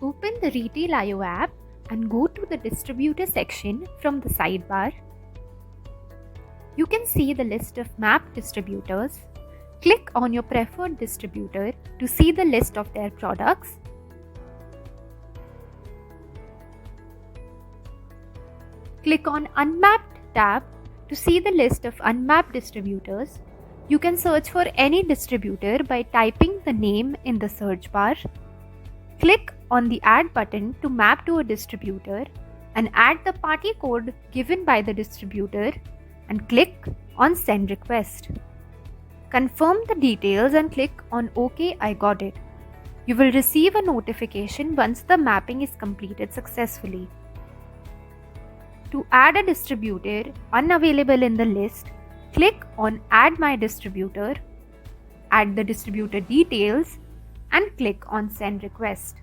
Open the Retailio app and go to the Distributor section from the sidebar. You can see the list of mapped distributors. Click on your preferred distributor to see the list of their products. Click on Unmapped tab to see the list of unmapped distributors. You can search for any distributor by typing the name in the search bar. Click on the Add button to map to a distributor and add the party code given by the distributor and click on Send Request. Confirm the details and click on OK, I got it. You will receive a notification once the mapping is completed successfully. To add a distributor unavailable in the list, click on Add My Distributor, add the distributor details, and click on Send Request.